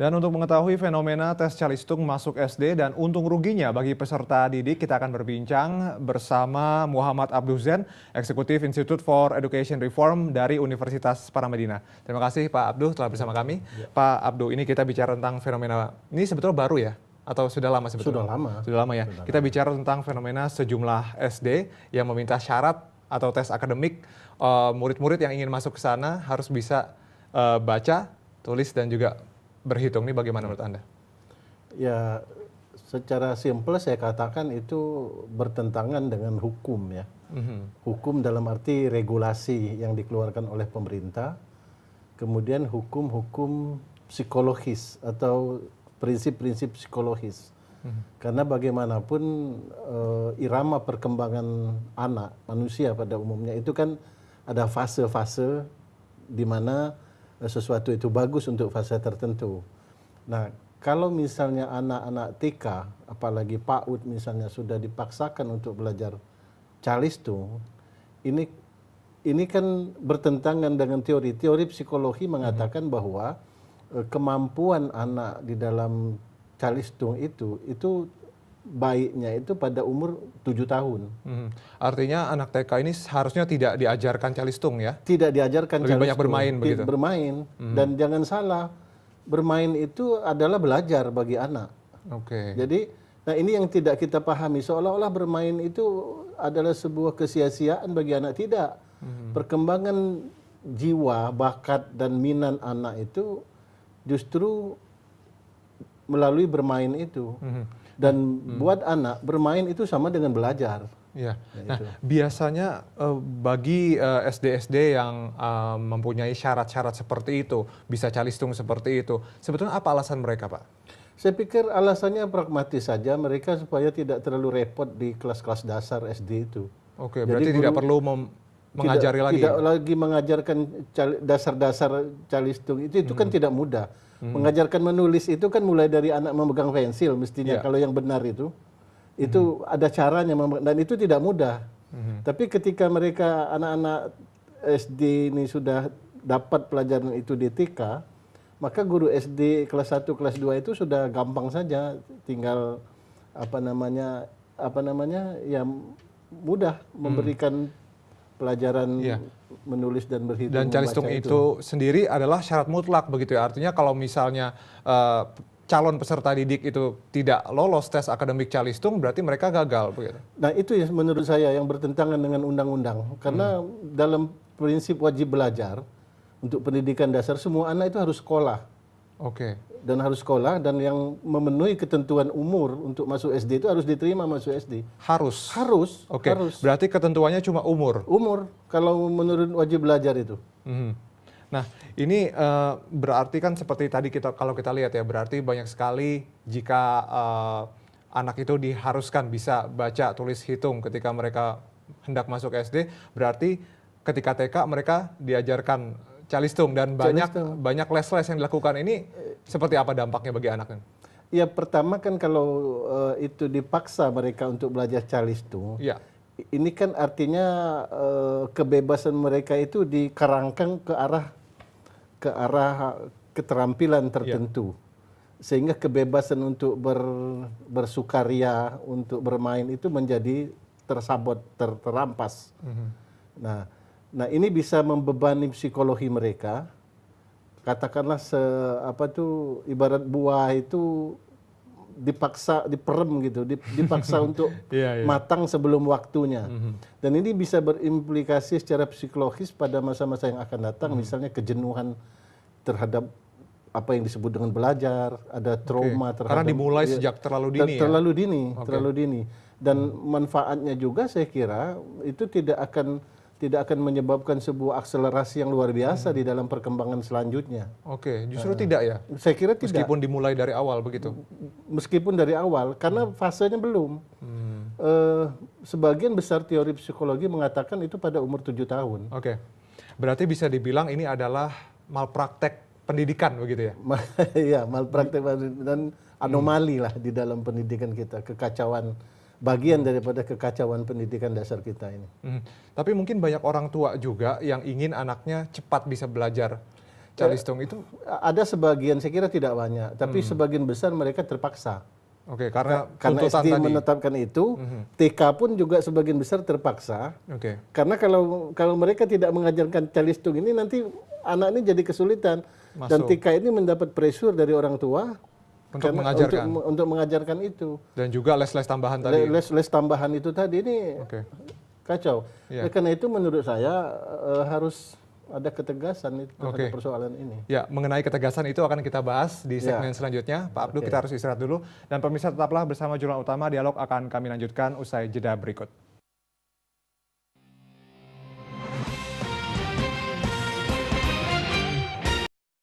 Dan untuk mengetahui fenomena tes calistung masuk SD dan untung ruginya bagi peserta didik, kita akan berbincang bersama Muhammad Abdul Zen, Eksekutif Institute for Education Reform dari Universitas Paramadina. Terima kasih Pak Abdul telah bersama kami. Ya. Pak Abdul, ini kita bicara tentang fenomena, ini sebetulnya baru ya? Atau sudah lama sebetulnya? Sudah lama. Sudah lama ya? Kita bicara tentang fenomena sejumlah SD yang meminta syarat atau tes akademik, murid-murid yang ingin masuk ke sana harus bisa baca, tulis, dan juga berhitung. Ini bagaimana menurut Anda? Ya, secara simpel saya katakan itu bertentangan dengan hukum ya. Hukum dalam arti regulasi yang dikeluarkan oleh pemerintah, kemudian hukum-hukum psikologis atau prinsip-prinsip psikologis. Karena bagaimanapun irama perkembangan anak, manusia pada umumnya itu kan ada fase-fase di mana sesuatu itu bagus untuk fase tertentu. Nah, kalau misalnya anak-anak TK, apalagi PAUD misalnya sudah dipaksakan untuk belajar calistung, ini kan bertentangan dengan teori. Teori psikologi mengatakan bahwa kemampuan anak di dalam calistung itu baiknya itu pada umur 7 tahun. Artinya anak TK ini harusnya tidak diajarkan calistung ya? Tidak diajarkan lebih banyak bermain begitu? Bermain. Dan jangan salah, bermain itu adalah belajar bagi anak. Jadi, nah ini yang tidak kita pahami. Seolah-olah bermain itu adalah sebuah kesia-siaan bagi anak. Tidak. Perkembangan jiwa, bakat, dan minat anak itu justru melalui bermain itu. Dan buat anak, bermain itu sama dengan belajar. Ya. Nah, biasanya bagi SD-SD yang mempunyai syarat-syarat seperti itu, bisa calistung seperti itu, sebetulnya apa alasan mereka, Pak? Saya pikir alasannya pragmatis saja, mereka supaya tidak terlalu repot di kelas-kelas dasar SD itu. Oke, berarti tidak perlu mengajari lagi? Tidak lagi mengajarkan dasar-dasar calistung, itu kan tidak mudah. Mengajarkan menulis itu kan mulai dari anak memegang pensil mestinya, kalau yang benar itu ada caranya, dan itu tidak mudah. Tapi ketika mereka anak-anak SD ini sudah dapat pelajaran itu di TK, maka guru SD kelas 1, kelas 2 itu sudah gampang saja, tinggal ya mudah memberikan pelajaran menulis dan berhitung. Dan calistung itu sendiri adalah syarat mutlak begitu ya. Artinya kalau misalnya calon peserta didik itu tidak lolos tes akademik calistung, berarti mereka gagal begitu. Nah, itu ya menurut saya yang bertentangan dengan undang-undang. Karena dalam prinsip wajib belajar untuk pendidikan dasar, semua anak itu harus sekolah. Dan harus sekolah, dan yang memenuhi ketentuan umur untuk masuk SD itu harus diterima masuk SD. Harus? Harus. Berarti ketentuannya cuma umur? Umur, kalau menurut wajib belajar itu. Nah, ini berarti kan seperti tadi kalau kita lihat ya, berarti banyak sekali jika anak itu diharuskan bisa baca, tulis, hitung ketika mereka hendak masuk SD, berarti ketika TK mereka diajarkan calistung dan banyak les-les yang dilakukan. Ini seperti apa dampaknya bagi anaknya? Ya, pertama kan kalau itu dipaksa mereka untuk belajar calistung, ini kan artinya kebebasan mereka itu dikerangkan ke arah keterampilan tertentu, sehingga kebebasan untuk bersukaria, untuk bermain itu menjadi tersabot, terampas. Nah, ini bisa membebani psikologi mereka. Katakanlah ibarat buah itu dipaksa, diperem gitu, dipaksa untuk matang sebelum waktunya. Dan ini bisa berimplikasi secara psikologis pada masa-masa yang akan datang, misalnya kejenuhan terhadap apa yang disebut dengan belajar, ada trauma terhadap. Karena dimulai sejak terlalu dini. Terlalu dini. Dan manfaatnya juga saya kira itu tidak akan menyebabkan sebuah akselerasi yang luar biasa di dalam perkembangan selanjutnya. Justru tidak ya? Saya kira tidak. Meskipun dimulai dari awal begitu? Meskipun dari awal, karena fasenya belum. Sebagian besar teori psikologi mengatakan itu pada umur 7 tahun. Berarti bisa dibilang ini adalah malpraktek pendidikan begitu ya? Iya, malpraktek dan anomali lah di dalam pendidikan kita, kekacauan. Bagian daripada kekacauan pendidikan dasar kita ini. Tapi mungkin banyak orang tua juga yang ingin anaknya cepat bisa belajar calistung itu? Ada sebagian, saya kira tidak banyak, tapi sebagian besar mereka terpaksa. Oke, karena Karena tuntutan SD tadi. menetapkan itu, TK pun juga sebagian besar terpaksa. Oke. Karena kalau mereka tidak mengajarkan calistung ini, nanti anak ini jadi kesulitan. Dan Masuk. TK ini mendapat pressure dari orang tua Untuk karena- mengajarkan. untuk mengajarkan itu. Dan juga les-les tambahan tadi. Les tambahan itu tadi ini Oke. kacau. Iya. Karena itu menurut saya harus ada ketegasan itu Oke. terhadap persoalan ini. Ya, mengenai ketegasan itu akan kita bahas di segmen selanjutnya. Pak Abdul, kita harus istirahat dulu. Dan pemirsa tetaplah bersama Jurnal Utama, dialog akan kami lanjutkan usai jeda berikut.